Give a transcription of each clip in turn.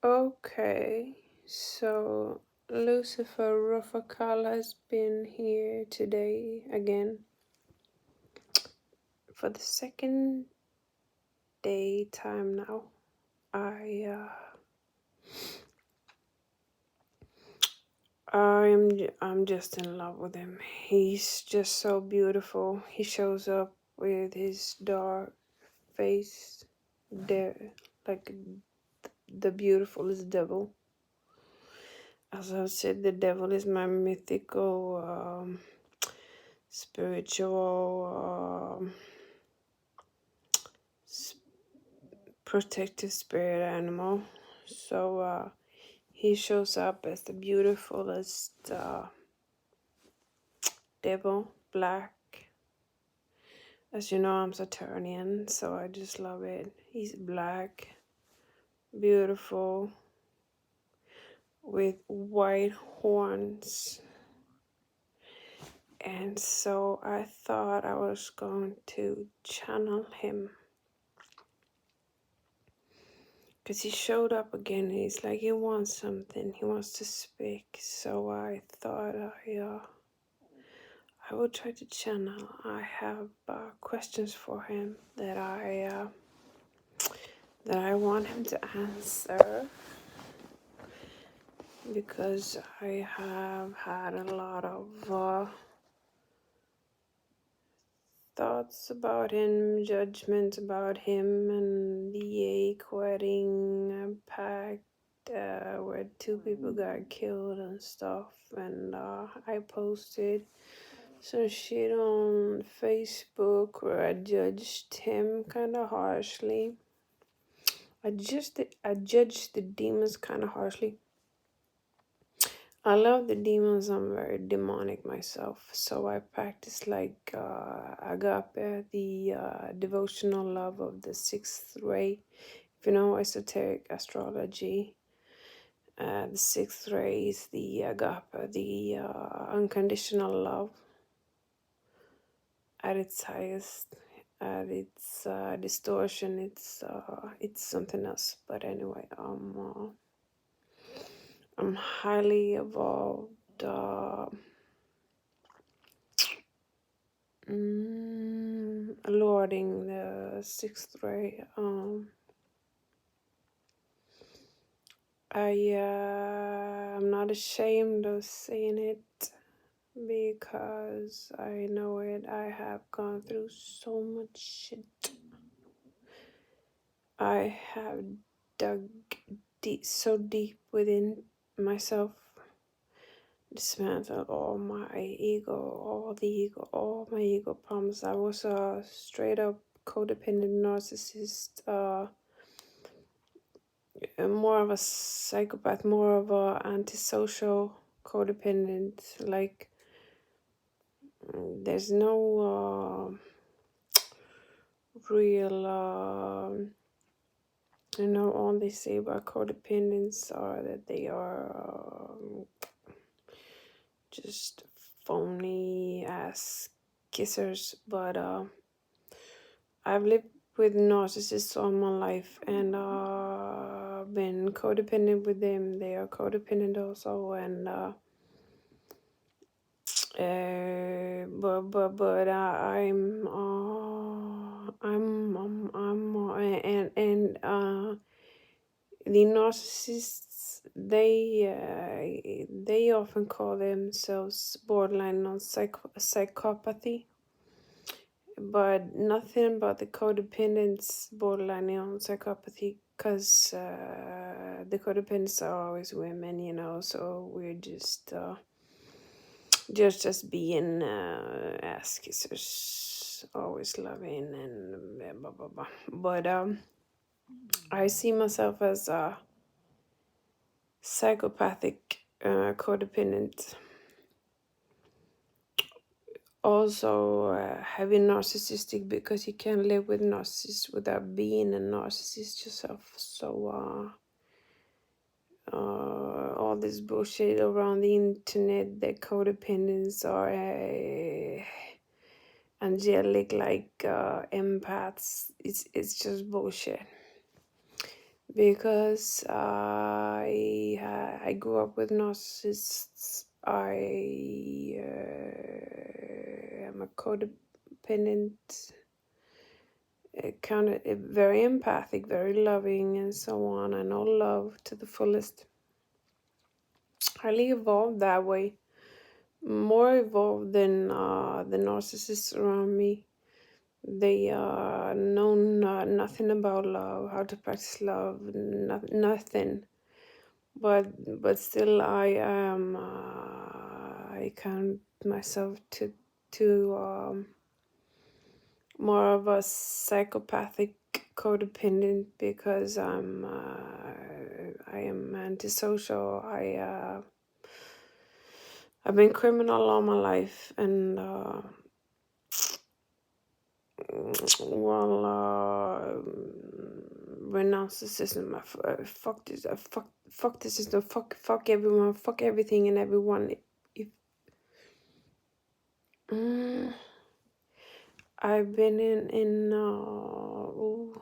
Okay, so Lucifer Rofocale has been here today again for the second day time now. I'm just in love with him. He's just so beautiful. He shows up with his dark face, there like the beautifulest devil. As I said, the devil is my mythical, spiritual, protective spirit animal. So he shows up as the beautifulest devil, black. As you know, I'm Saturnian, so I just love it. He's black, beautiful, with white horns. And so I thought I was going to channel him. Because he showed up again. He's like, he wants something. He wants to speak. So I thought I will try to channel. I have questions for him that I want him to answer, because I have had a lot of thoughts about him, judgment about him, and the koetting pact where two people got killed and stuff. And I posted some shit on Facebook where I judged him kind of harshly. I judged the demons kind of harshly. I love the demons. I'm very demonic myself, so I practice like agape, the devotional love of the sixth ray. If you know esoteric astrology, the sixth ray is the agape, the unconditional love at its highest. At its distortion, it's something else. But anyway, I'm highly evolved. Lording the sixth ray. I'm not ashamed of saying it, because I know it. I have gone through so much shit. I have dug so deep within myself, dismantled all my ego, all my ego problems. I was a straight up codependent narcissist, more of a psychopath, more of a antisocial codependent. Like, there's no real, all they say about codependents are that they are just phony ass kissers. But I've lived with narcissists all my life, and been codependent with them. They are codependent also, and the narcissists, they often call themselves borderline on psychopathy, but nothing about the codependents borderline on psychopathy, because the codependents are always women, so we're just as being ass kissers, always loving and blah blah blah. But I see myself as a psychopathic codependent, also heavy narcissistic, because you can't live with narcissists without being a narcissist yourself. So all this bullshit around the internet that codependents are angelic, like empaths, it's just bullshit. because I grew up with narcissists. I am a codependent, kind of very empathic, very loving, and so on. I know love to the fullest. Highly evolved that way, more evolved than the narcissists around me. They know nothing about love, how to practice love, nothing. But still, I count myself to more of a psychopathic codependent because I am antisocial. I've been criminal all my life, and renounce the system. Fuck this. Fuck the system. Fuck everyone. Fuck everything and everyone. If I've been in ooh,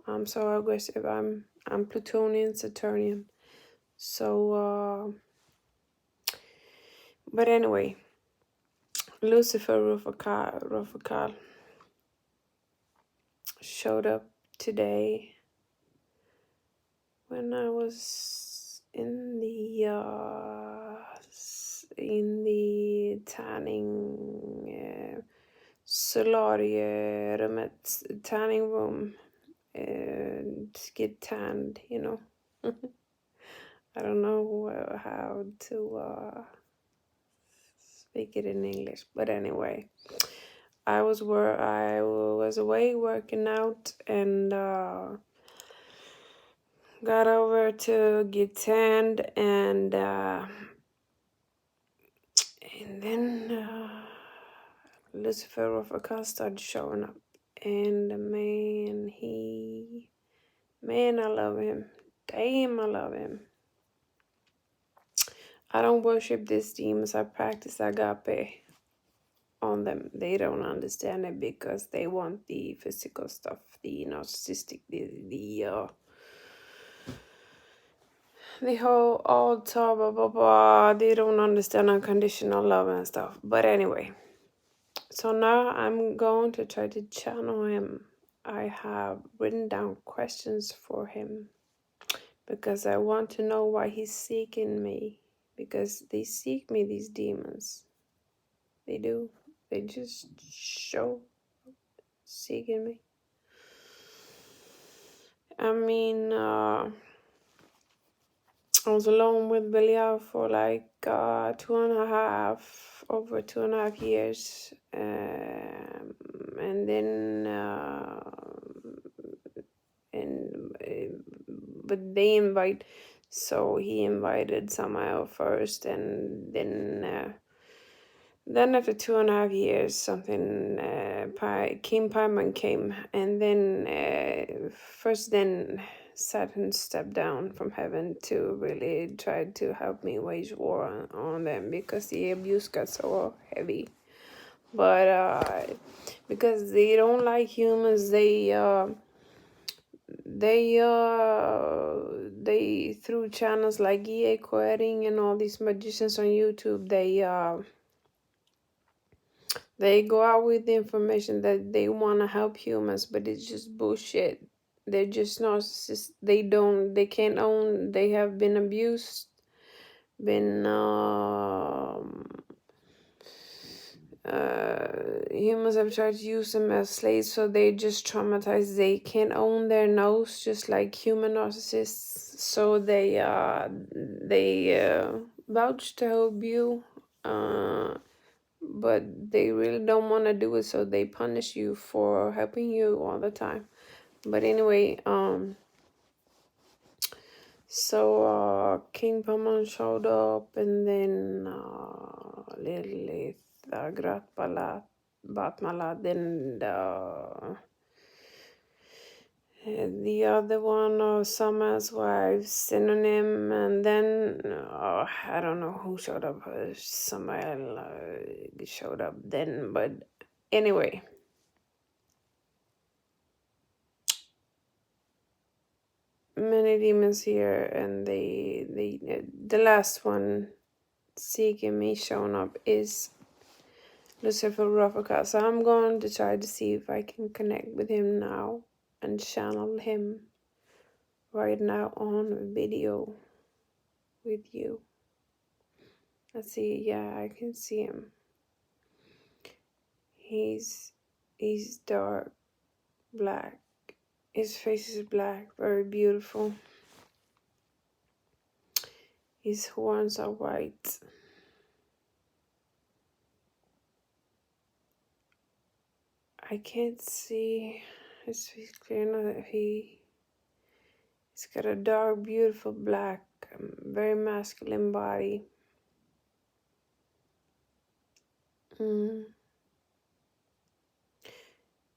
I'm so aggressive. I'm Plutonian, Saturnian. So but anyway, Lucifer Rofocale showed up today when I was in the tanning solarierummet, tanning room, and get tanned, you know. I don't know how to speak it in English, but anyway, I was away working out and got over to get tanned, and then Lucifer Rofocale started showing up, and man, I love him. Damn, I love him. I don't worship these demons. I practice agape on them. They don't understand it because they want the physical stuff, the narcissistic, the whole altar, blah blah blah. They don't understand unconditional love and stuff. But anyway, so now I'm going to try to channel him. I have written down questions for him because I want to know why he's seeking me. Because they seek me, these demons. They do. They just show seeking me. I mean, I was alone with Belial for like over 2.5 years. And then, but they invite, so he invited Samael first, and then after 2.5 years, something King Paimon came, and then first then Saturn stepped down from heaven to really try to help me wage war on them because the abuse got so heavy. But because they don't like humans, they through channels like koetting and all these magicians on YouTube, they go out with the information that they want to help humans, but it's just bullshit. They're just narcissists. They can't own, they have been abused, been humans have tried to use them as slaves, so they just traumatized. They can't own their nose, just like human narcissists. So they vouch to help you, but they really don't want to do it, so they punish you for helping you all the time. But anyway, so King Paman showed up, and then Lilith, Gratpalat, Batmala, then the other one of Summer's wife, Synonym, and then I don't know who showed up. Samael showed up then, but anyway. many demons here, and the last one seeking me showing up is Lucifer Rofocale. So I'm going to try to see if I can connect with him now and channel him right now on video with you. Let's see. Yeah, I can see him. He's dark black. His face is black, very beautiful. His horns are white. I can't see his face clear enough. He's got a dark, beautiful black, very masculine body.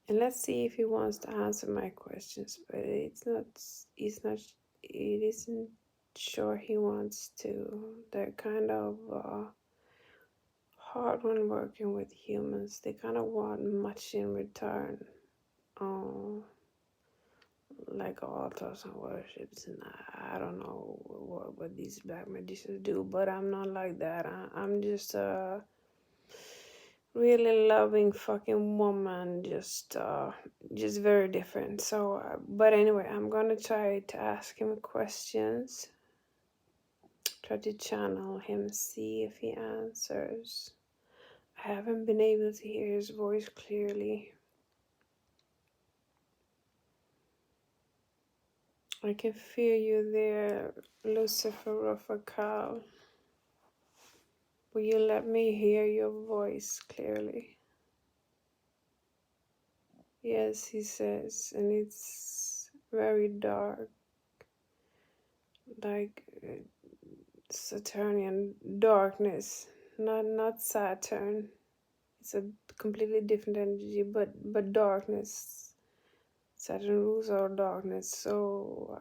And let's see if he wants to answer my questions, but it isn't sure he wants to. They're kind of hard when working with humans. They kind of want much in return. Like altars and worships, and I don't know what these black magicians do, but I'm not like that. I'm just a really loving fucking woman, just very different. So, but anyway, I'm gonna try to ask him questions, try to channel him, see if he answers. I haven't been able to hear his voice clearly. I can feel you there, Lucifer Rofocale. Will you let me hear your voice clearly? Yes, he says, and it's very dark, like Saturnian darkness, not Saturn. It's a completely different energy, but darkness. Saturn rules our darkness, so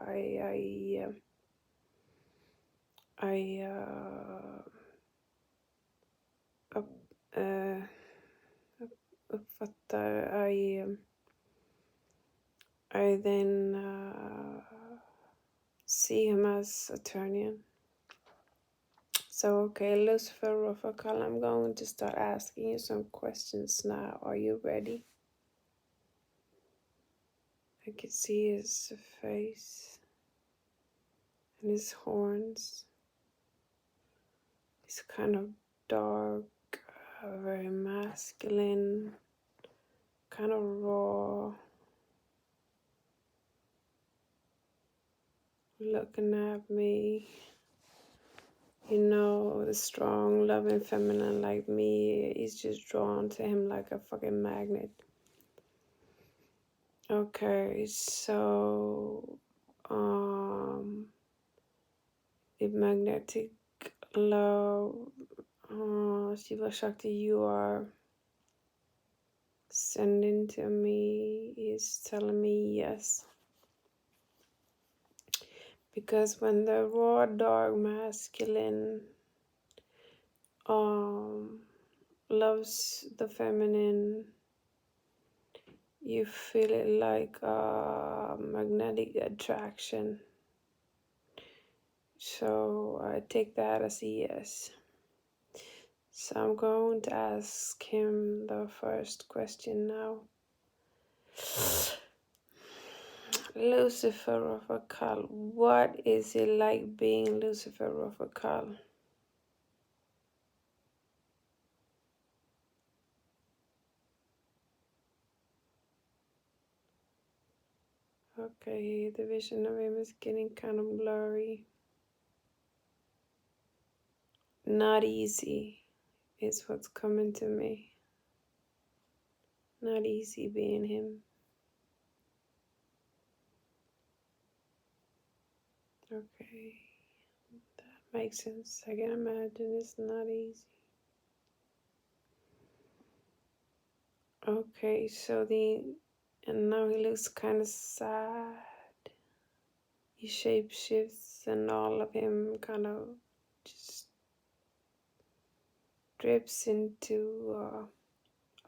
uppfattar, I then see him as Saturnian. So, okay, Lucifer Rofocale, I'm going to start asking you some questions now. Are you ready? I can see his face and his horns. He's kind of dark, very masculine, kind of raw. Looking at me. You know, the strong, loving feminine like me is just drawn to him like a fucking magnet. Okay, so the magnetic love, Shiva Shakti, you are sending to me is telling me yes. Because when the raw, dark, masculine loves the feminine, you feel it like a magnetic attraction. So I take that as a yes. So I'm going to ask him the first question now. Lucifer Rofocale, what is it like being Lucifer Rofocale? Okay, the vision of him is getting kind of blurry. Not easy is what's coming to me. Not easy being him. Okay, that makes sense. I can imagine it's not easy. Okay, so and now he looks kind of sad. He shape shifts and all of him kind of just drips into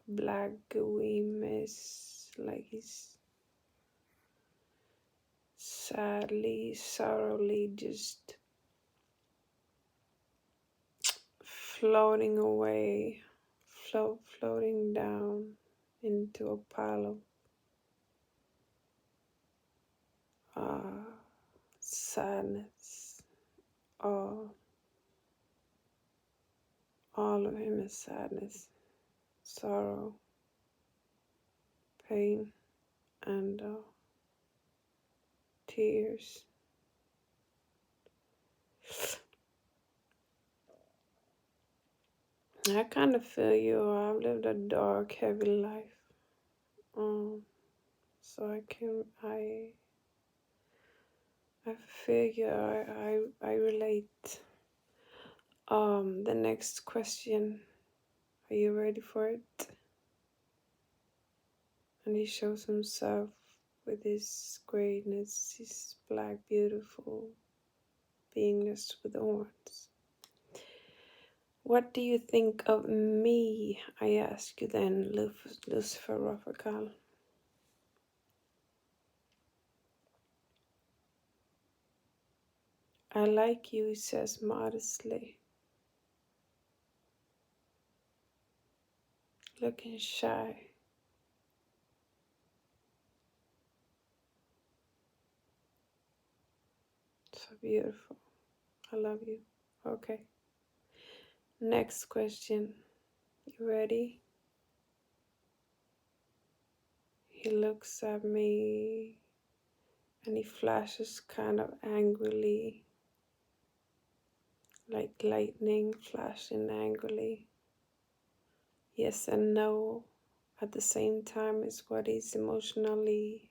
black gooey mist, like he's sadly, sorrowfully, just floating away, floating down into a pile of sadness. All of him is sadness, sorrow, pain, and tears. I kind of feel you. I've lived a dark, heavy life, so I feel you. I relate. The next question. Are you ready for it? And he shows himself with his greatness, his black, beautiful beingness with the horns. What do you think of me? I ask you then, Lucifer Rofocale. I like you, he says modestly, looking shy. So beautiful. I love you. Okay. Next question. You ready? He looks at me and he flashes kind of angrily, like lightning flashing angrily. Yes and no at the same time is what he's emotionally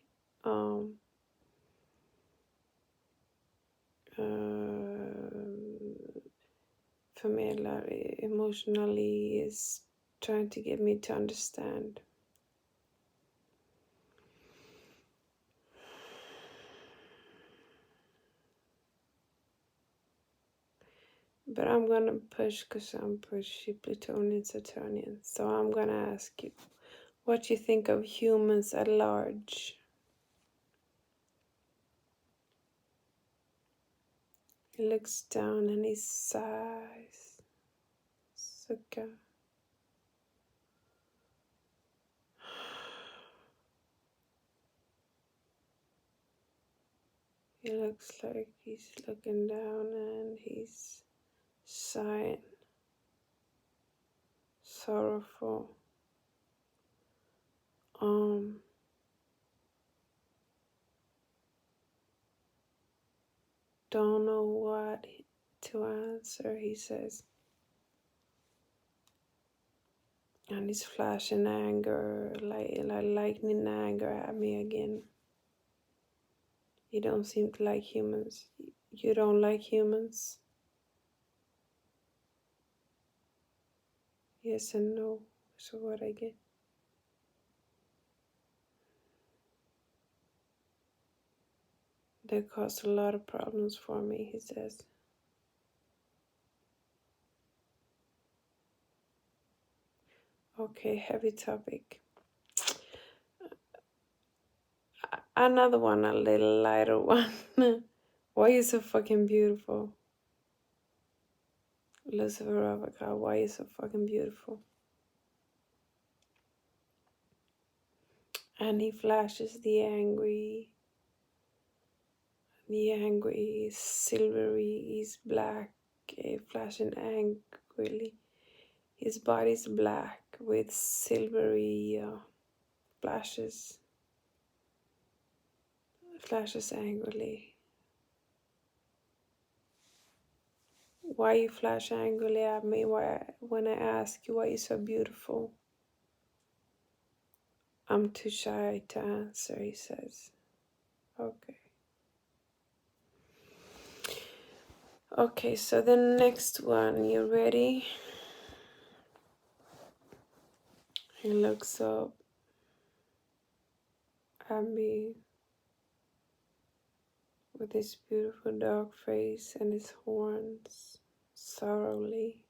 familiar, emotionally is trying to get me to understand. But I'm gonna push because I'm pushy, Plutonian, Saturnian. So I'm gonna ask you what you think of humans at large. He looks down and he sighs. Sukha. He looks like he's looking down and he's sighing. Sorrowful. Don't know what to answer, he says. And he's flashing anger, like lightning anger at me again. You don't seem to like humans. You don't like humans? Yes and no. So what I get? They cause a lot of problems for me, he says. Okay, heavy topic. Another one, a little lighter one. Why are you so fucking beautiful? Lucifer Rofocale, why are you so fucking beautiful? And he flashes the angry, silvery, he's black, flashing angrily. His body's black with silvery flashes angrily. Why you flash angrily at me when I ask you why you're so beautiful? I'm too shy to answer, he says. Okay. Okay, so the next one, you ready? He looks up at me with his beautiful dark face and his horns, sorrowfully.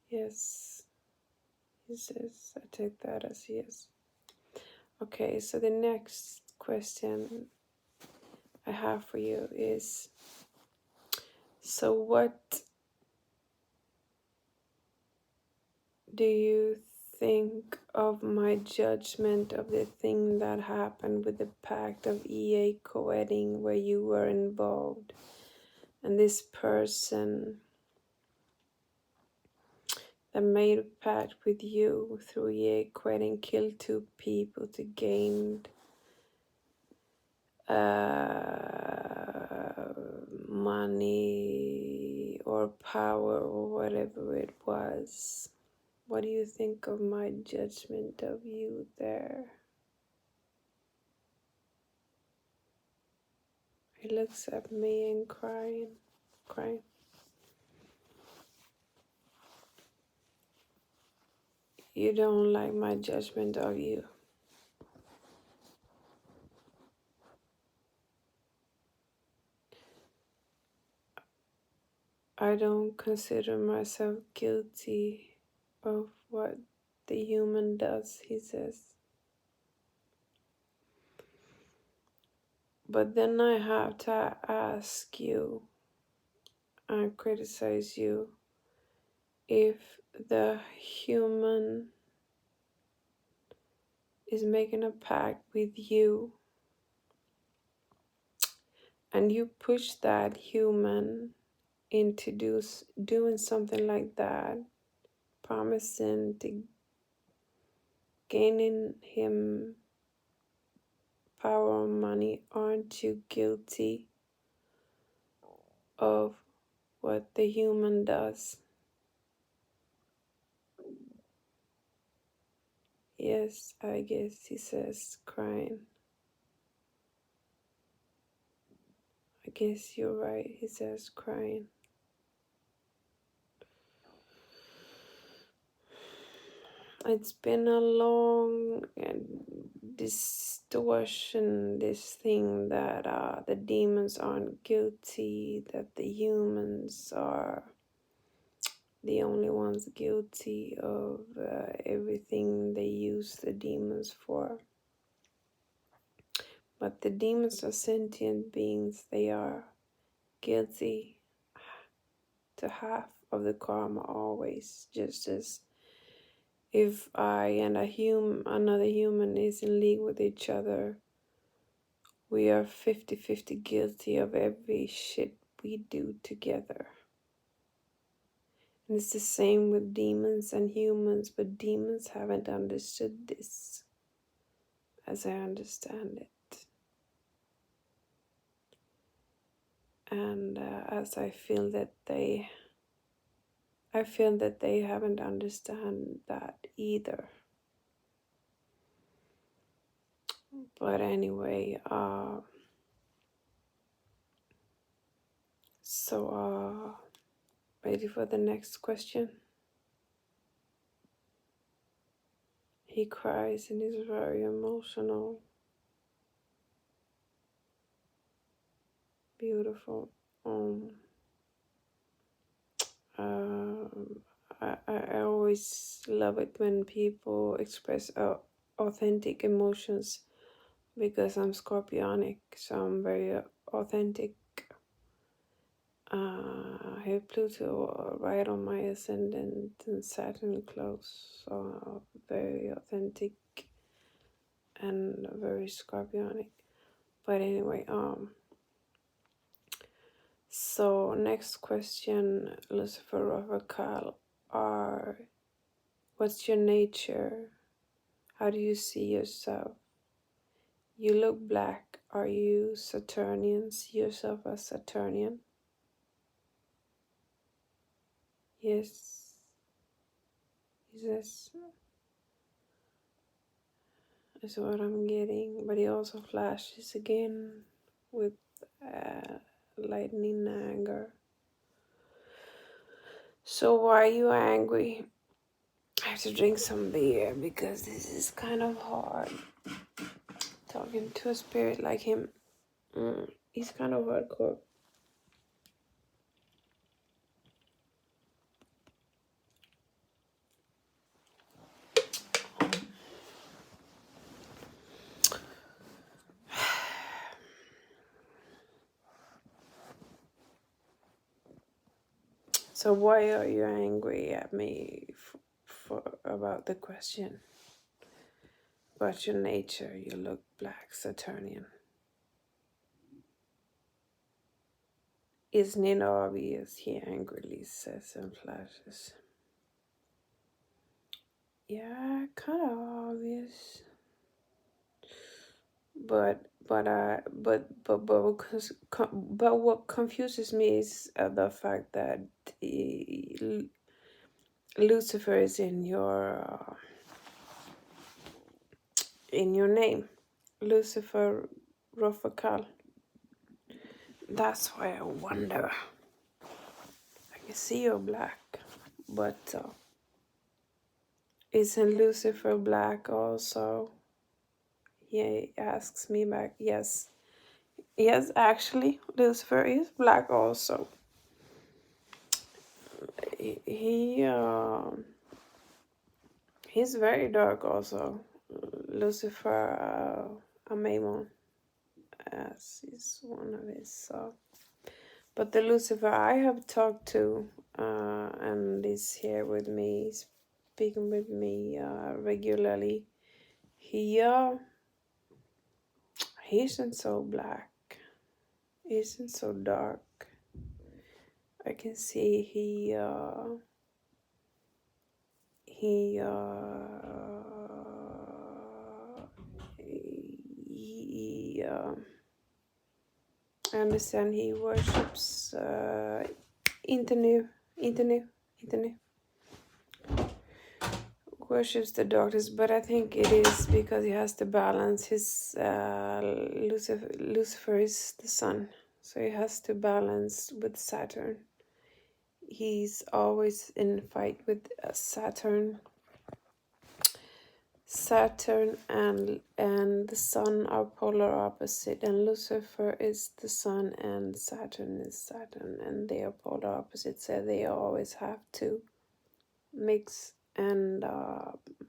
Yes, he says. I take that as yes. Okay, so the next question I have for you is, so what do you think of my judgment of the thing that happened with the pact of EA koetting where you were involved, and this person that made a pact with you through EA koetting killed 2 people to gain money or power or whatever it was? What do you think of my judgment of you there? He looks at me and crying. You don't like my judgment of you. I don't consider myself guilty of what the human does, he says. But then I have to ask you and criticize you if the human is making a pact with you and you push that human into doing something like that, promising to gaining him power or money, aren't you guilty of what the human does? Yes, I guess, he says, crying. I guess you're right, he says, crying. It's been a long distortion, this thing that the demons aren't guilty, that the humans are the only ones guilty of everything they use the demons for. But the demons are sentient beings. They are guilty to half of the karma always, just as if I and another human is in league with each other, we are 50-50 guilty of every shit we do together. And it's the same with demons and humans, but demons haven't understood this as I understand it. And as I feel that they haven't understand that either. But anyway, ready for the next question? He cries and is very emotional. Beautiful. I always love it when people express authentic emotions, because I'm Scorpionic, so I'm very authentic. I have Pluto right on my ascendant and Saturn close, so very authentic and very Scorpionic. But anyway, so next question, Lucifer, Rofocale, what's your nature? How do you see yourself? You look black. Are you Saturnian? See yourself as Saturnian? Yes. He says, is what I'm getting. But he also flashes again with lightning anger. So why are you angry? I have to drink some beer because this is kind of hard. Talking to a spirit like him. He's kind of hardcore. So why are you angry at me for about the question? About your nature, you look black, Saturnian. Isn't it obvious? He angrily says and flashes. Yeah, kind of obvious. But what confuses me is the fact that Lucifer is in your name, Lucifer Rofocale. That's why I wonder. I can see you're black, but isn't Lucifer black also? He asks me back. Yes, yes, actually, Lucifer is black also. He's very dark also. Lucifer, Amamon, as is one of his. But the Lucifer I have talked to, and is here with me, speaking with me regularly. He isn't so black. He isn't so dark. I can see he I understand he worships Intenu worships the doctors, but I think it is because he has to balance his Lucifer is the sun, so he has to balance with Saturn. He's always in fight with Saturn and the sun are polar opposite, and Lucifer is the sun and Saturn is Saturn, and they are polar opposite, so they always have to mix and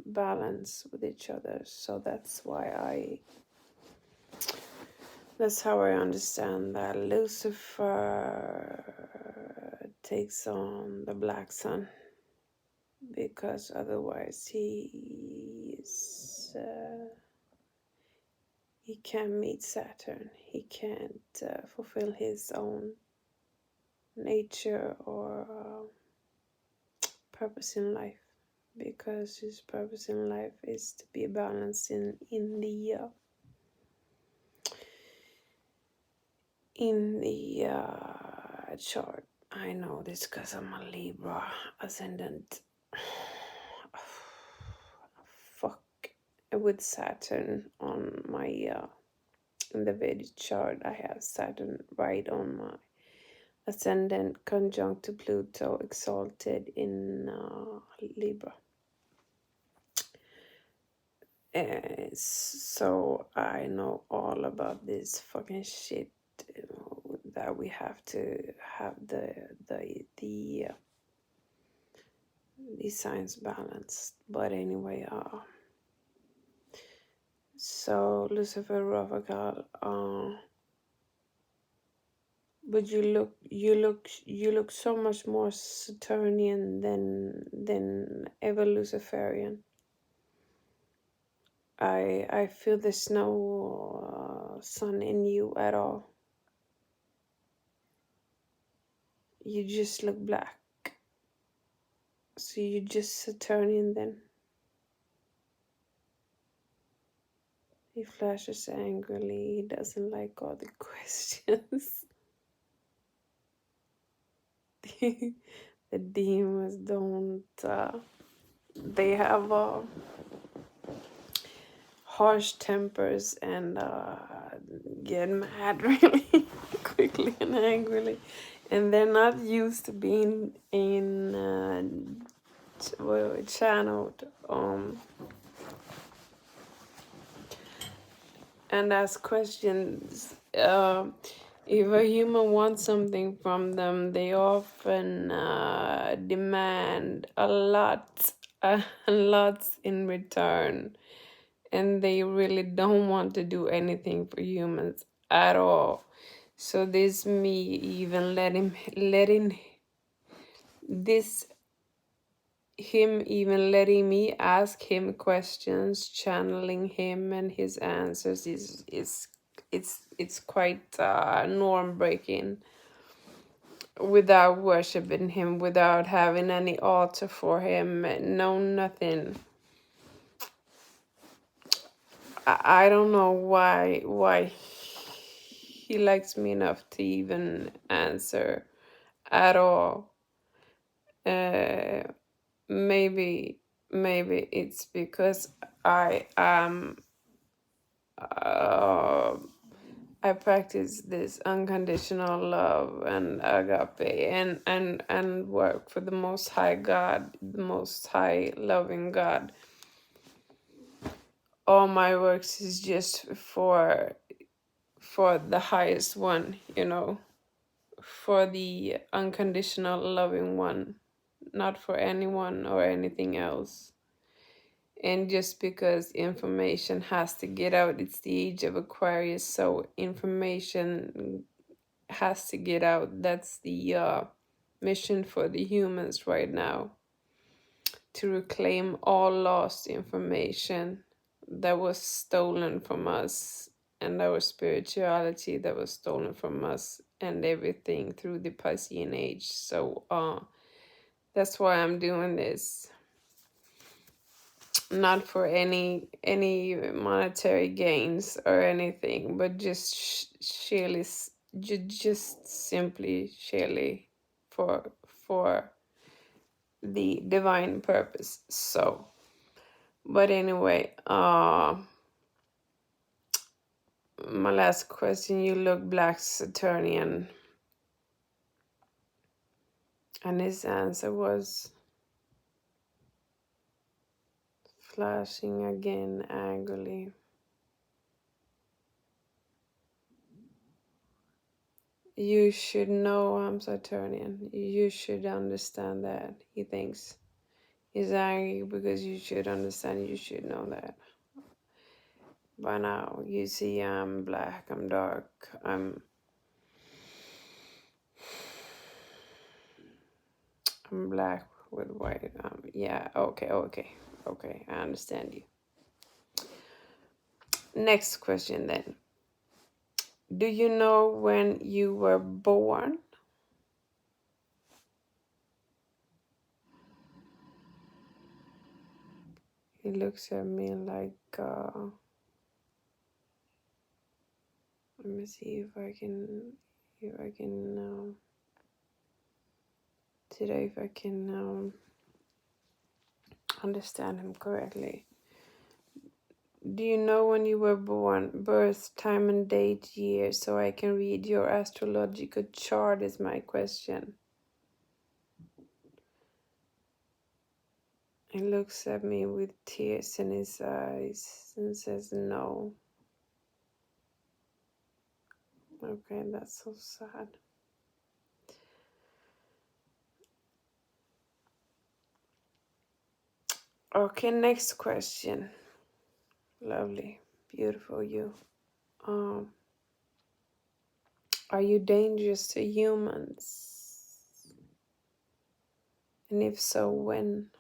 balance with each other. So that's how I understand that Lucifer takes on the black sun, because otherwise he can't meet Saturn. He can't fulfill his own nature or purpose in life, because his purpose in life is to be balanced in the chart. I know this because I'm a Libra ascendant. Fuck, with Saturn on my in the Vedic chart, I have Saturn right on my ascendant, conjunct to Pluto, exalted in Libra. So I know all about this fucking shit, that we have to have the signs balanced. But anyway, so Lucifer Rofocale, but you look so much more Saturnian than ever Luciferian. I feel there's no sun in you at all. You just look black. So you just Saturnian then? He flashes angrily. He doesn't like all the questions. The demons don't. They have harsh tempers and get mad really quickly and angrily, and they're not used to being channeled and ask questions. If a human wants something from them, they often demand a lot in return, and they really don't want to do anything for humans at all. So this me even letting this, him even letting me ask him questions, channeling him and his answers is it's quite norm breaking, without worshiping him, without having any altar for him, no nothing. I don't know why he likes me enough to even answer at all. Uh, maybe it's because I am uh, I practice this unconditional love and agape, and work for the Most High God, the Most High loving God. All my works is just for the highest one, for the unconditional loving one, not for anyone or anything else. And just because information has to get out, it's the age of Aquarius, so information has to get out. That's the mission for the humans right now, to reclaim all lost information that was stolen from us, and our spirituality that was stolen from us, and everything through the Piscean age. So that's why I'm doing this. Not for any monetary gains or anything, but just sheerly, just simply sheerly for the divine purpose. So, but anyway, my last question: you look black Saturnian, and his answer was flashing again angrily. You should know I'm Saturnian. You should understand that. He thinks he's angry because you should understand. You should know that. By now, you see I'm black, I'm dark, I'm black with white. Yeah, okay, I understand you. Next question then. Do you know when you were born? He looks at me like, let me see if I can, today if I can understand him correctly. Do you know when you were born? Birth, time and date, year, so I can read your astrological chart is my question. He looks at me with tears in his eyes and says no. Okay, that's so sad. Okay, next question. Lovely, beautiful you. Are you dangerous to humans? And if so, when?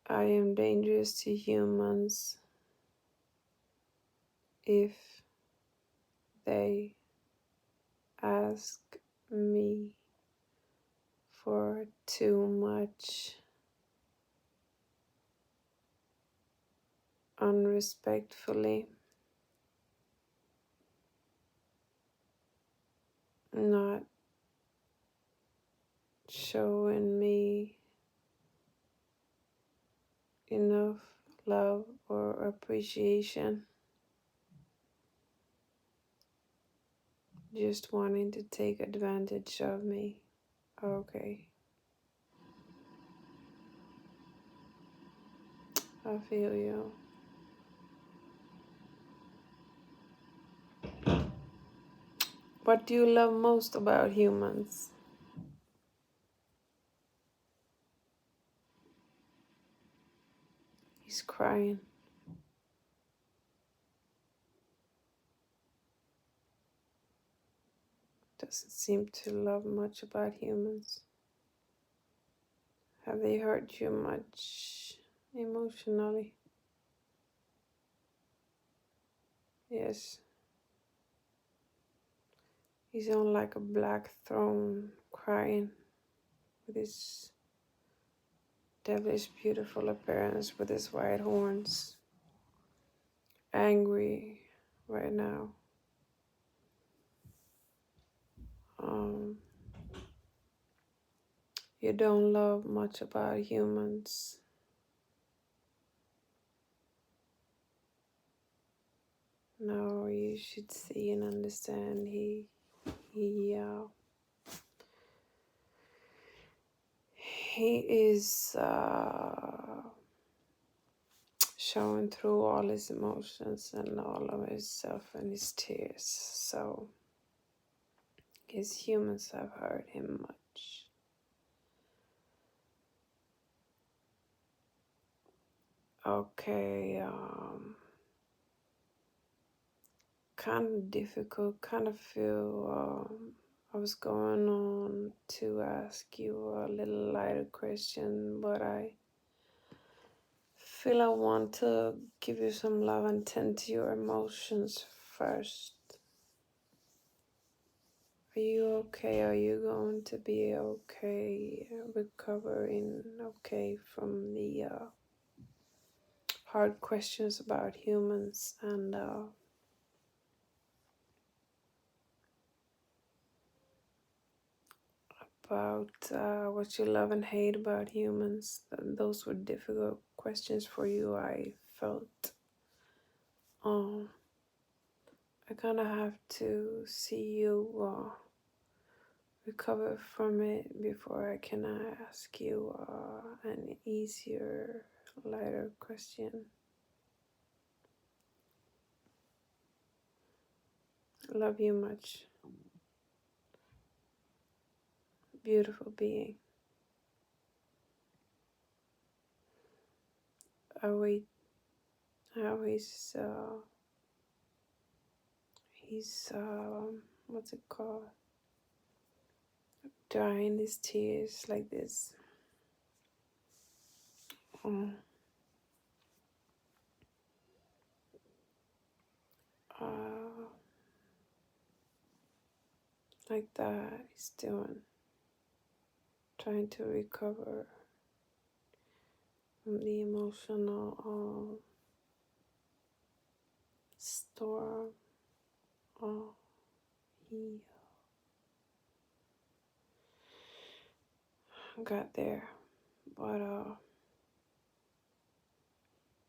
I am dangerous to humans if they ask me for too much, unrespectfully, not showing me enough love or appreciation, just wanting to take advantage of me. Okay, I feel you. What do you love most about humans? He's crying. doesn't seem to love much about humans. Have they hurt you much emotionally? Yes. He's on like a black throne, crying with his devilish beautiful appearance, with his white horns. Angry right now. You don't love much about humans. No, you should see and understand. He is showing through all his emotions and all of himself and his tears. So his humans have hurt him much. Okay, kind of difficult, kind of feel I was going on to ask you a little lighter question, but I feel I want to give you some love and tend to your emotions first. Are you okay? Are you going to be okay? Recovering okay from the hard questions about humans and about what you love and hate about humans. Those were difficult questions for you, I felt. I kind of have to see you recover from it before I can ask you an easier, lighter question. Love you much. Beautiful being. Always, he's, what's it called? Drying his tears like this. Uh, like that, he's doing. Trying to recover from the emotional storm. He got there, but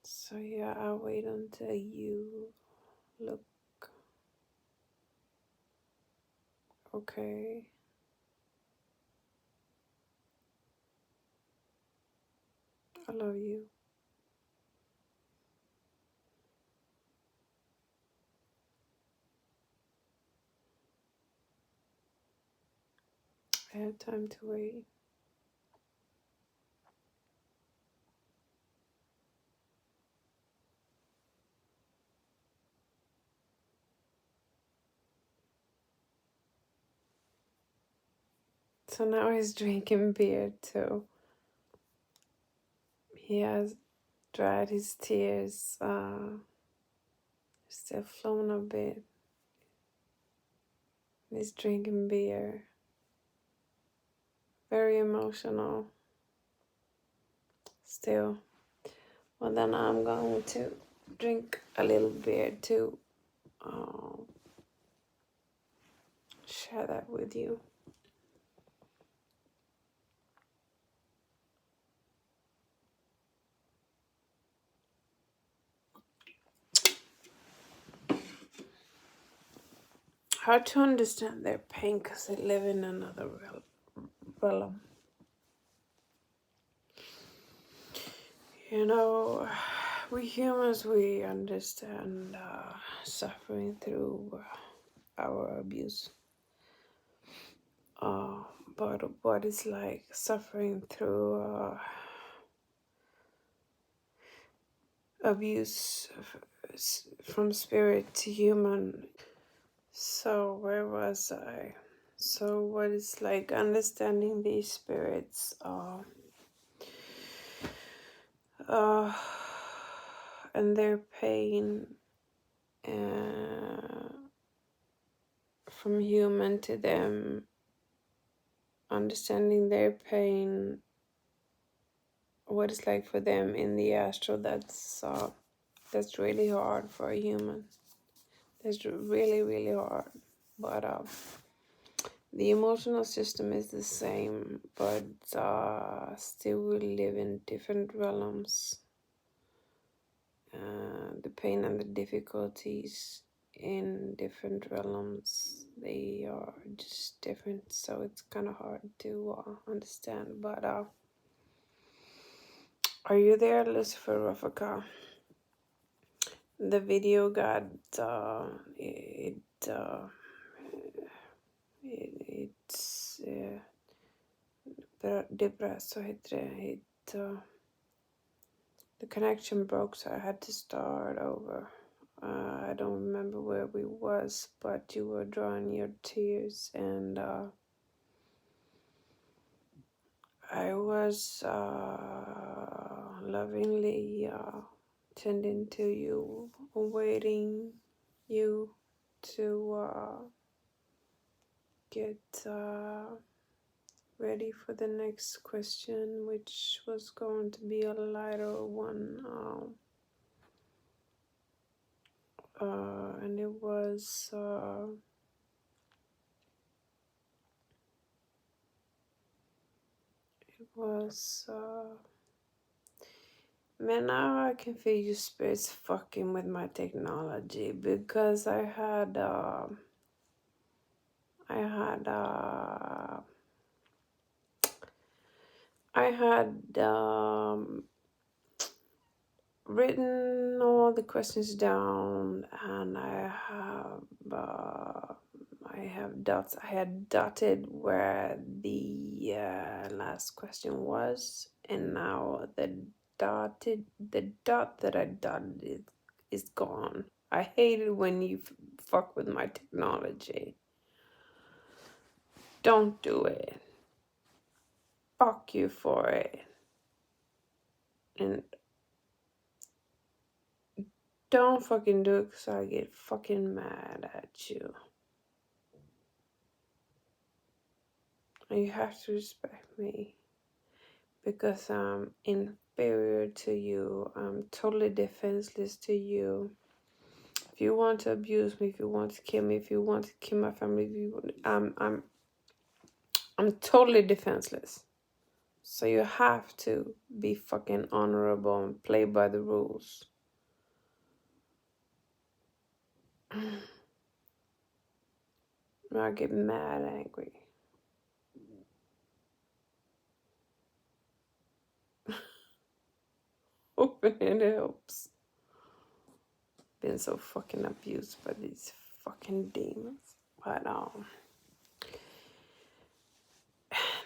so yeah, I'll wait until you look okay. I love you. I have time to wait. So now he's drinking beer too. He has dried his tears, still flowing a bit. He's drinking beer. Very emotional. Still. Well, then I'm going to drink a little beer too. Share that with you. Hard to understand their pain because they live in another realm. You know, we humans, we understand suffering through our abuse. But what is like suffering through abuse from spirit to human. So where was I? So what is like understanding these spirits uh, and their pain from human to them, understanding their pain, what it's like for them in the astral, that's really hard for a human. That's really, really hard. But the emotional system is the same, but still we live in different realms. The pain and the difficulties in different realms, they are just different, so it's kind of hard to understand. But are you there, Lucifer Rofocale? The video got it's depressed, så heter det. The connection broke, so I had to start over. I don't remember where we was, but you were drawing your tears, and I was lovingly tending to you, waiting you to get ready for the next question, which was going to be a lighter one. And it was man, now I can feel you spirits fucking with my technology, because I had written all the questions down, and I have dots. I had dotted where the last question was, and now the dot that I dotted is gone. I hate it when you fuck with my technology. Don't do it. Fuck you for it. And don't fucking do it, because I get fucking mad at you. And you have to respect me, because I'm inferior to you. I'm totally defenseless to you. If you want to abuse me, if you want to kill me, if you want to kill my family, if you I'm totally defenseless. So you have to be fucking honorable and play by the rules. I get mad angry. Hoping it helps. Been so fucking abused by these fucking demons. But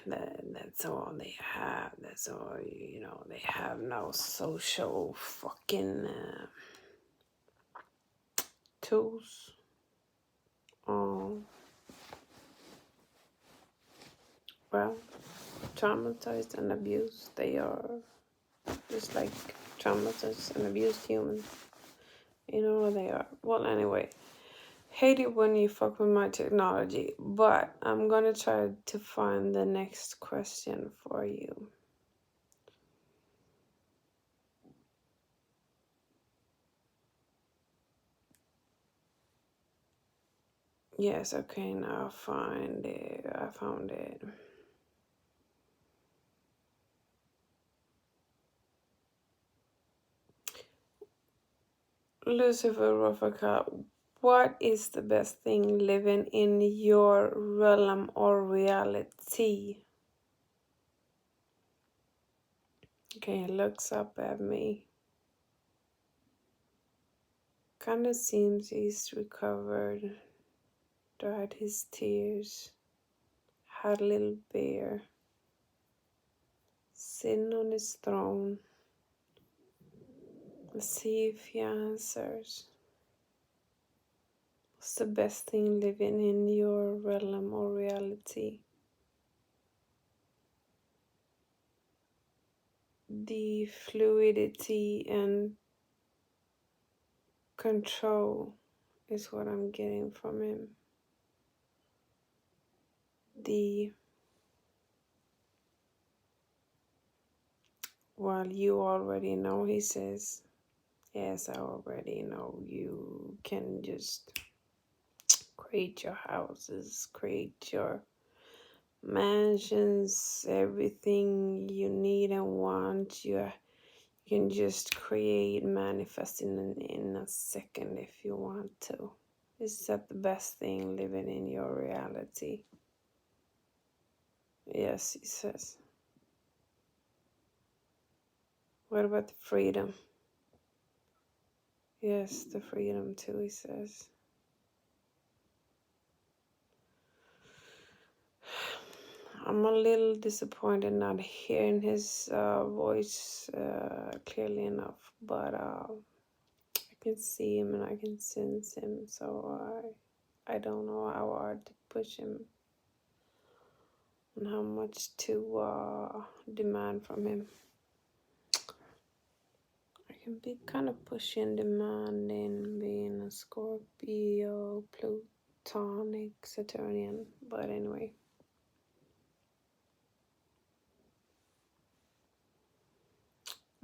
that's all they have. That's all, they have no social fucking tools. Well, traumatized and abused, they are just like traumatized and abused humans. They are. Well, anyway, hate it when you fuck with my technology, but I'm gonna try to find the next question for you. Yes, okay, now I found it. Lucifer Rofocale, what is the best thing living in your realm or reality? Okay, he looks up at me. Kinda seems he's recovered, dried his tears, had a little beer, sitting on his throne. Let's see if he answers. What's the best thing living in your realm or reality? The fluidity and control is what I'm getting from him. Well, you already know, he says. Yes, I already know. You can just create your houses, create your mansions, everything you need and want. You can just create, manifest in a second if you want to. Is that the best thing, living in your reality? Yes, he says. What about the freedom? Yes, the freedom too, he says. I'm a little disappointed not hearing his voice clearly enough, but I can see him and I can sense him, so I don't know how hard to push him and how much to demand from him. I can be kind of pushy and demanding, being a Scorpio, Plutonic, Saturnian, but anyway.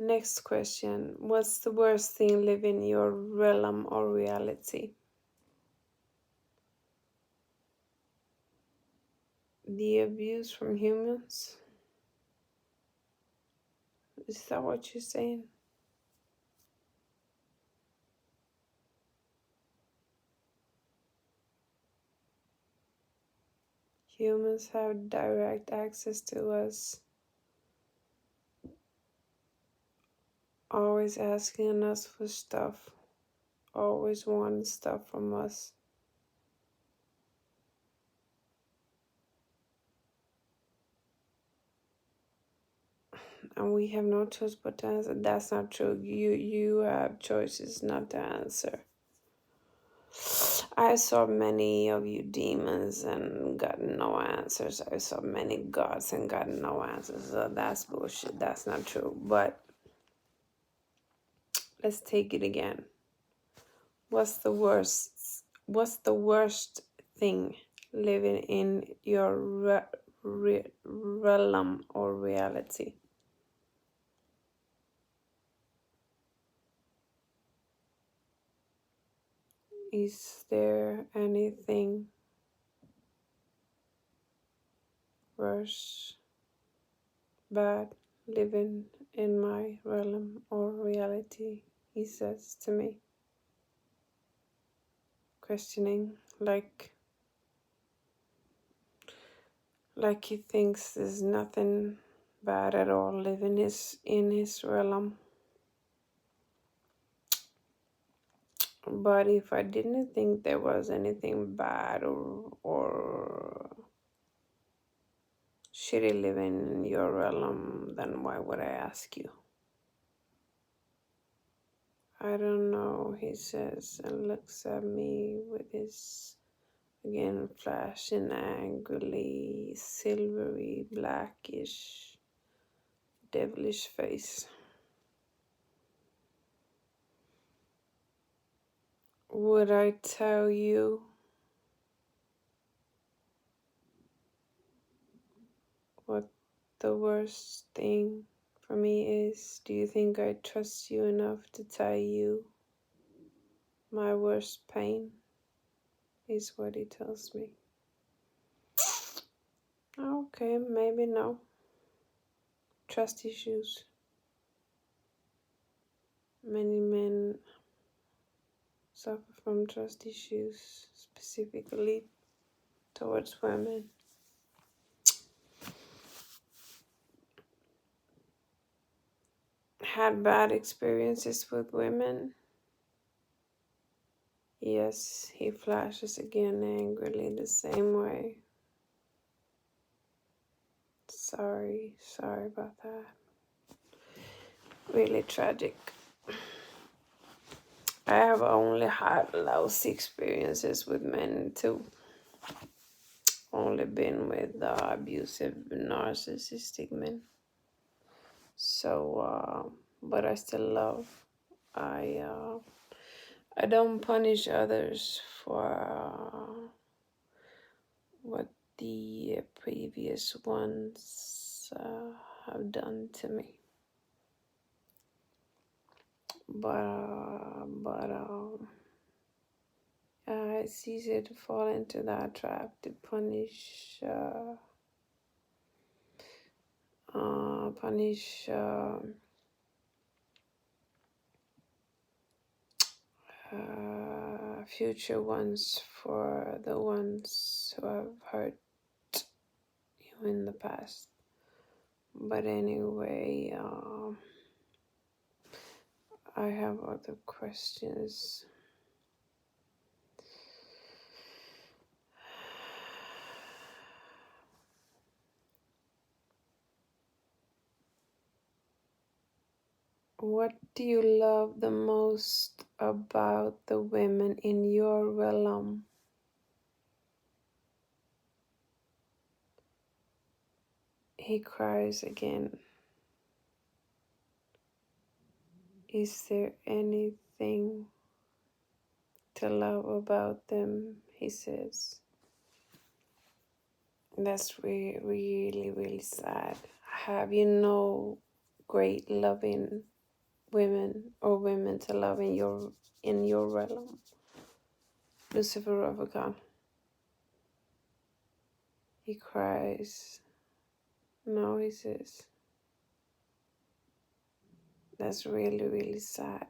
Next question. What's the worst thing living in your realm or reality? The abuse from humans? Is that what you're saying? Humans have direct access to us, always asking us for stuff, always wanting stuff from us. And we have no choice but to answer. That's not true. You have choices not to answer. I saw many of you demons and got no answers. I saw many gods and got no answers. So that's bullshit. That's not true. But let's take it again. What's the worst thing living in your realm or reality? Is there anything worse, bad, living in my realm or reality? He says to me, questioning, like he thinks there's nothing bad at all living in his realm. But if I didn't think there was anything bad or shitty living in your realm, then why would I ask you? I don't know, he says, and looks at me with his, again, flashing angrily, silvery, blackish, devilish face. Would I tell you what the worst thing for me is? Do you think I trust you enough to tell you my worst pain? Is what he tells me. Okay, maybe no. Trust issues. Many men suffer from trust issues, specifically towards women. Had bad experiences with women? Yes, he flashes again angrily the same way. Sorry about that. Really tragic. I have only had lousy experiences with men too. Only been with abusive, narcissistic men. So, but I still love. I don't punish others for what the previous ones have done to me. But it's easy to fall into that trap to punish future ones for the ones who have hurt you in the past. But anyway, I have other questions. What do you love the most about the women in your realm? He cries again. Is there anything to love about them? He says. That's really, really sad. Have you no great loving women or women to love in your realm? Lucifer Rofocale. He cries. No, he says. That's really, really sad.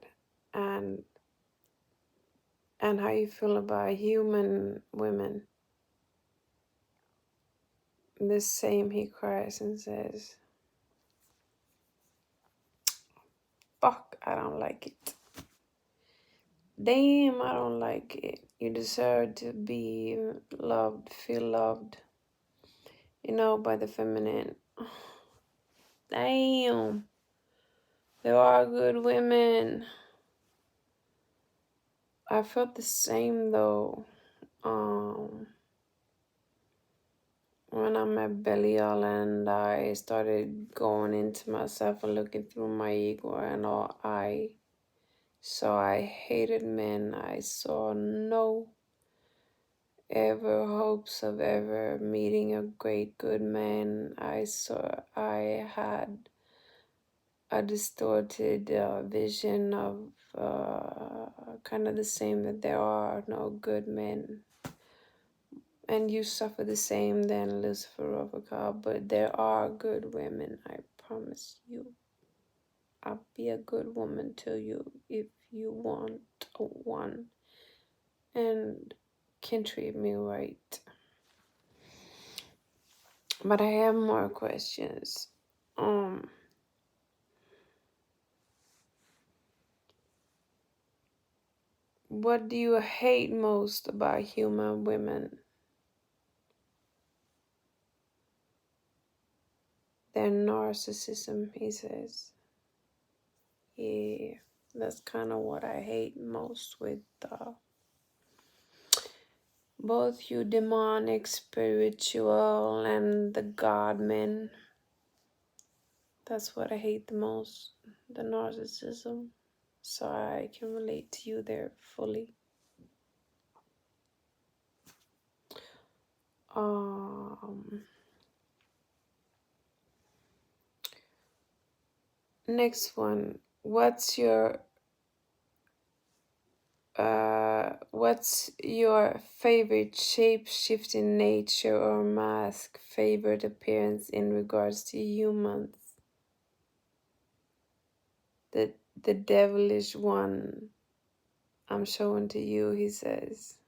And how you feel about human women? The same, he cries and says, fuck, I don't like it. Damn, I don't like it. You deserve to be loved, feel loved, by the feminine. Damn. There are good women. I felt the same though. When I met Belial and I started going into myself and looking through my ego and all, I hated men. I saw no ever hopes of ever meeting a great good man. I had a distorted vision of kind of the same, that there are no good men. And you suffer the same then, Lucifer Rofocale, but there are good women, I promise you. I'll be a good woman to you if you want one and can treat me right. But I have more questions. What do you hate most about human women? Their narcissism, he says. Yeah, that's kind of what I hate most with both you demonic, spiritual, and the god men. That's what I hate the most, the narcissism. So I can relate to you there fully. Next one. What's your favorite shape-shifting nature or mask, favorite appearance in regards to humans? The devilish one I'm showing to you, he says.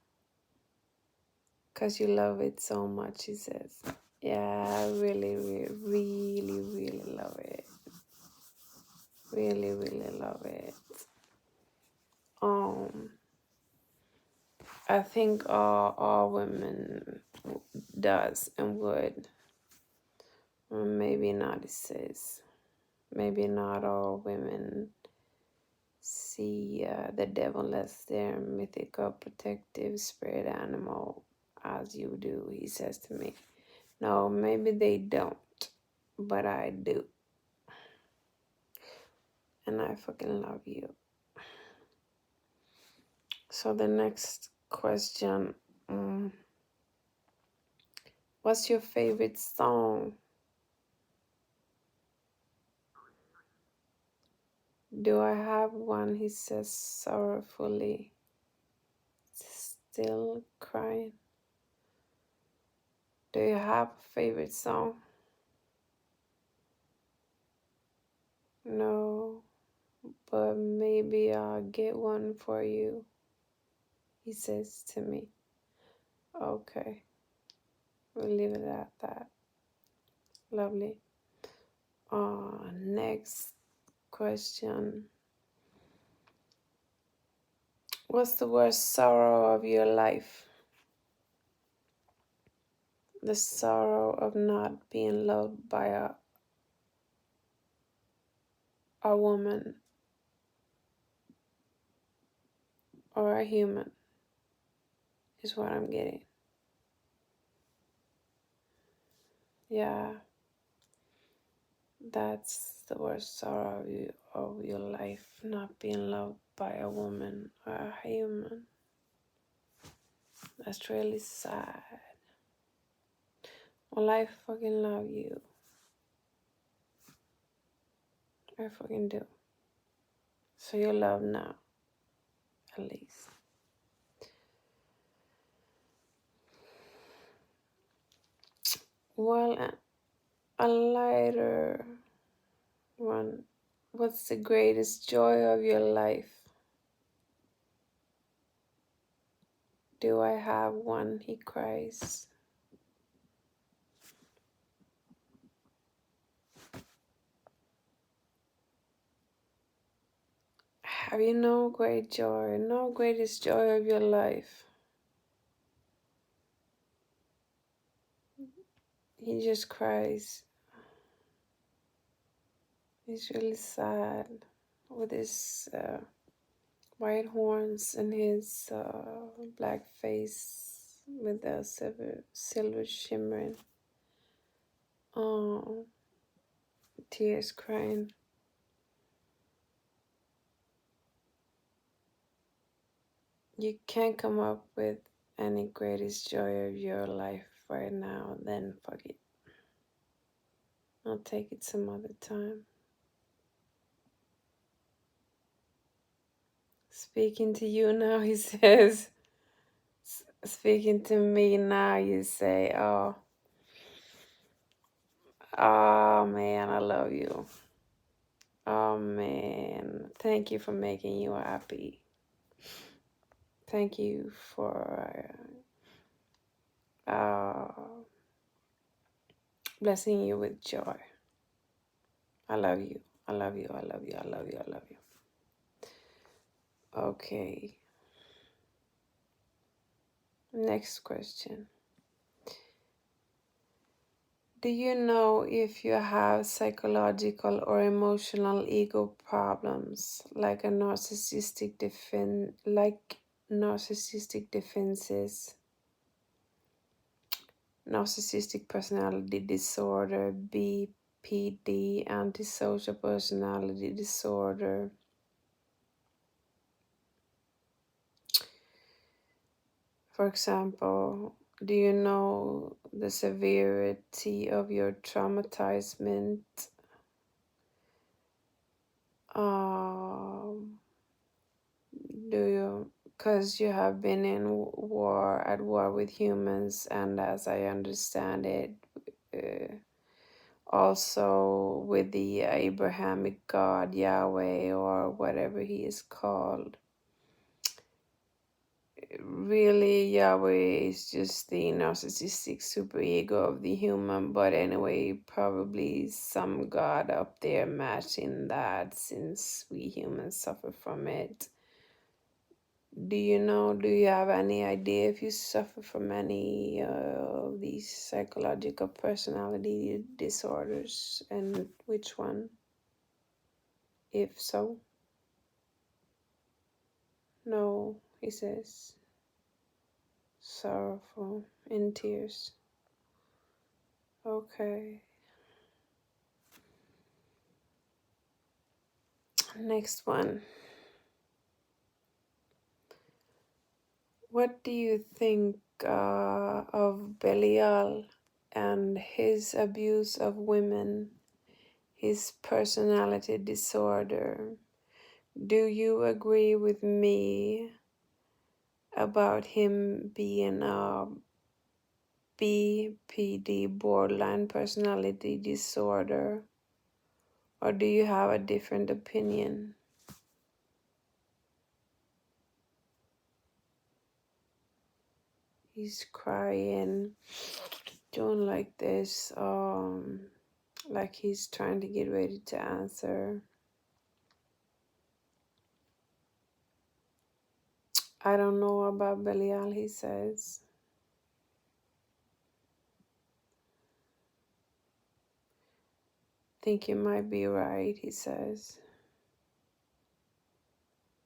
'Cause you love it so much, he says. Yeah, I really, really, really, really love it. Really, really love it. I think all women does and would. Maybe not, it says. Maybe not all women see the devil as their mythical protective spirit animal, as you do, he says to me. No, maybe they don't, but I do. And I fucking love you. So the next question, what's your favorite song? Do I have one? He says sorrowfully, still crying. Do you have a favorite song? No, but maybe I'll get one for you, he says to me. Okay, we'll leave it at that. Lovely. Next question. What's the worst sorrow of your life? The sorrow of not being loved by a woman or a human is what I'm getting. Yeah, that's the worst sorrow of your life, not being loved by a woman or a human. That's really sad. Well, I fucking love you. I fucking do. So you're loved now, at least. Well, a lighter one. What's the greatest joy of your life? Do I have one? He cries. Have you no great joy, no greatest joy of your life? He just cries. He's really sad with his white horns and his black face with the silver shimmering. Oh, tears crying. You can't come up with any greatest joy of your life right now, then fuck it. I'll take it some other time. Speaking to you now, he says. Speaking to me now, you say, oh man, I love you. Oh man, thank you for making you happy. Thank you for blessing you with joy. I love you. I love you. I love you. I love you. I love you. Okay. Next question. Do you know if you have psychological or emotional ego problems, like narcissistic defenses, narcissistic personality disorder, BPD, antisocial personality disorder? For example, do you know the severity of your traumatizement? Do you, because you have been at war with humans, and as I understand it, also with the Abrahamic God, Yahweh, or whatever he is called. Really, Yahweh is just the narcissistic superego of the human, but anyway, probably some God up there matching that, since we humans suffer from it. Do you have any idea if you suffer from any of these psychological personality disorders, and which one, if so? No, he says, sorrowful, in tears. Okay. Next one. What do you think of Belial and his abuse of women, his personality disorder? Do you agree with me about him being a BPD, borderline personality disorder, or do you have a different opinion? He's crying, doing like this, like he's trying to get ready to answer. I don't know about Belial, he says. Think you might be right, he says,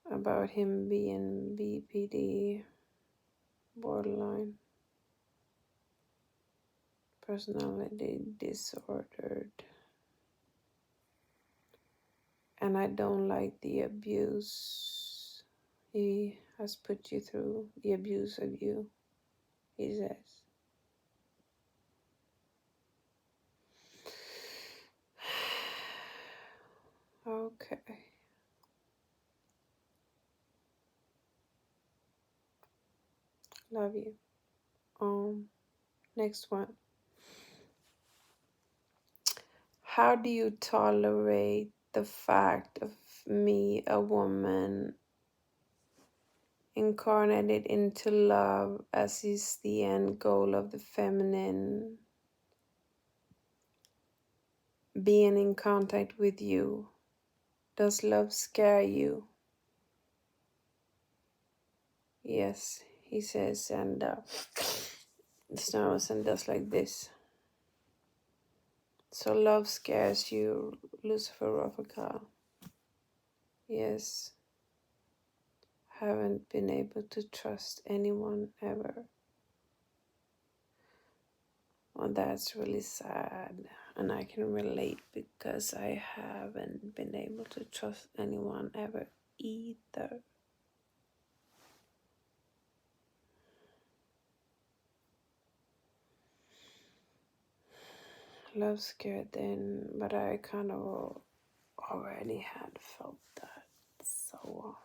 about him being BPD, borderline personality disordered. And I don't like the abuse he has put you through, the abuse of you, he says. Okay. Love you. Next one. How do you tolerate the fact of me, a woman, incarnated into love as is the end goal of the feminine, being in contact with you? Does love scare you? Yes, he says, and snarls and does like this. So love scares you, Lucifer Rofocale. Yes. Haven't been able to trust anyone ever. Well, that's really sad. And I can relate because I haven't been able to trust anyone ever either. Love scared then, but I kind of already had felt that. So,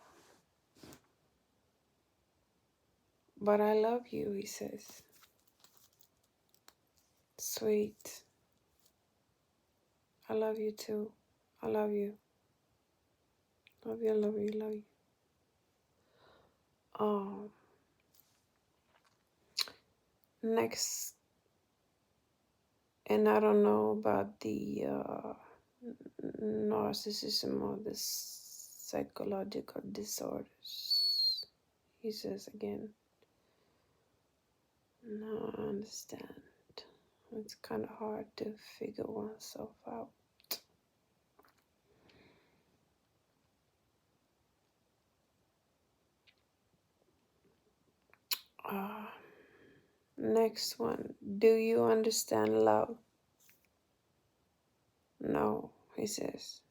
but I love you, he says. Sweet. I love you too. I love you. Love you, love you, love you. Next, and I don't know about the narcissism or the psychological disorders. He says again, no, I understand. It's kind of hard to figure oneself out. Next one. Do you understand love? No, he says.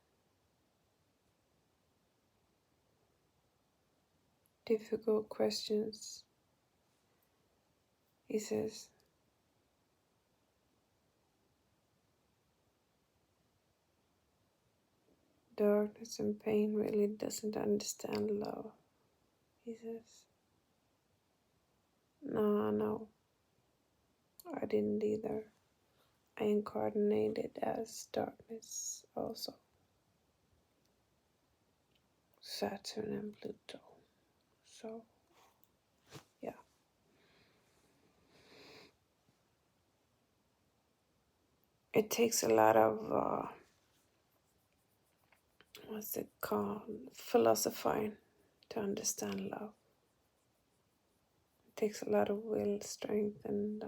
Difficult questions. He says. Darkness and pain really doesn't understand love, he says. No, I didn't either. I incarnated as darkness also. Saturn and Pluto. So, yeah. It takes a lot of, what's it called? Philosophizing to understand love. It takes a lot of will, strength, and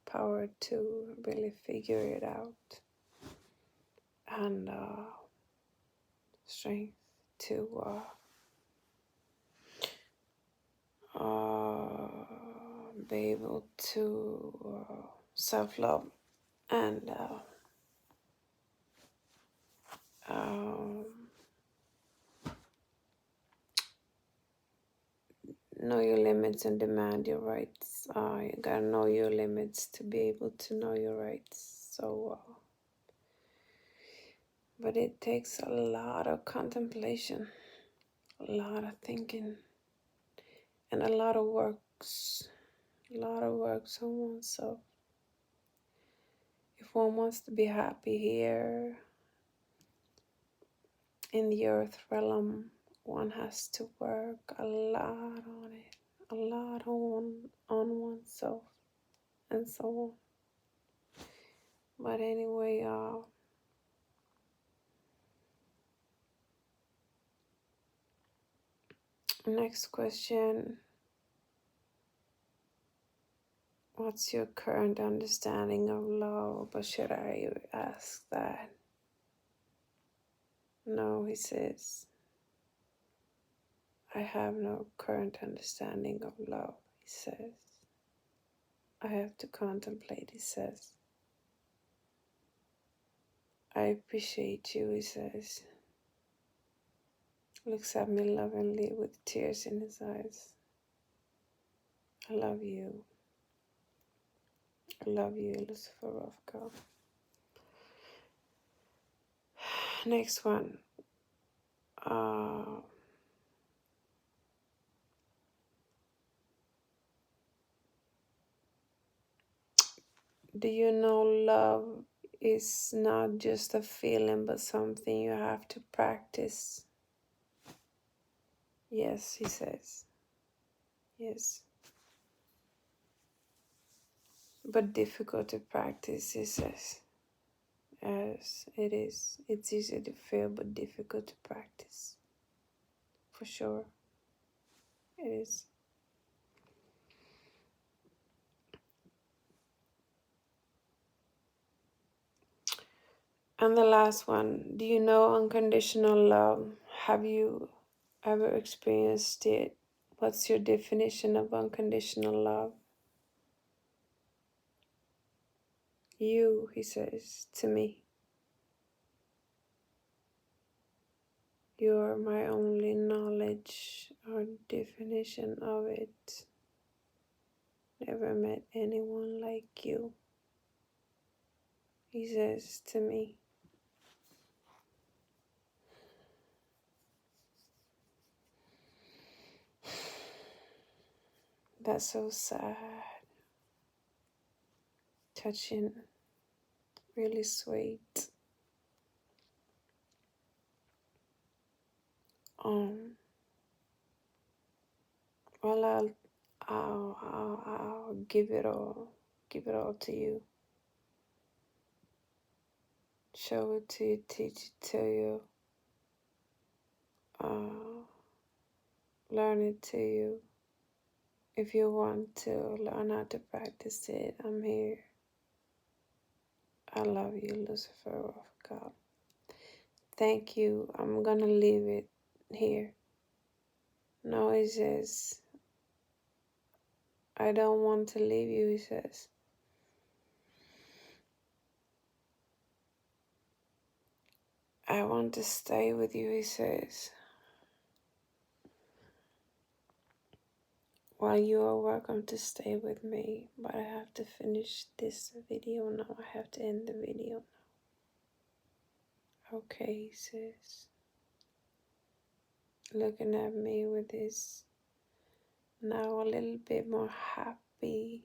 power to really figure it out. And strength to be able to self-love and um, know your limits and demand your rights. You gotta know your limits to be able to know your rights. So, but it takes a lot of contemplation, a lot of thinking, and a lot of works on oneself. If one wants to be happy here in the earth realm, one has to work a lot on it, a lot on oneself, and so on. But anyway, next question. What's your current understanding of love? But should I ask that? No, he says. I have no current understanding of love, he says. I have to contemplate, he says. I appreciate you, he says. Looks at me lovingly with tears in his eyes. I love you. I love you, Lucifer Rofocale. Next one. Do you know love is not just a feeling, but something you have to practice? Yes, he says. Yes. But difficult to practice, he says. Yes, it is. It's easy to feel, but difficult to practice. For sure. It is. And the last one. Do you know unconditional love? Have you ever experienced it? What's your definition of unconditional love? You, he says to me. You're my only knowledge or definition of it. Never met anyone like you, he says to me. That's so sad. Touching. Really sweet. Well, I'll give it all to you. Show it to you, teach it to you, learn it to you. If you want to learn how to practice it, I'm here. I love you, Lucifer of God. Thank you. I'm gonna leave it here. No, he says, I don't want to leave you, he says. I want to stay with you, he says. Well, you are welcome to stay with me, but I have to finish this video now. I have to end the video now. Okay, he says. Looking at me with his now a little bit more happy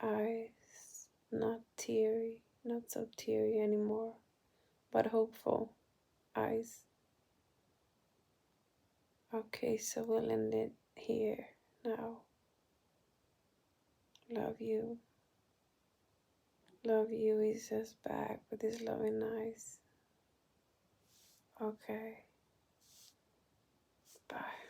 eyes. Not teary, not so teary anymore, but hopeful eyes. Okay, so we'll end it here now. Love you. Love you, he says back with his loving eyes. Okay. Bye.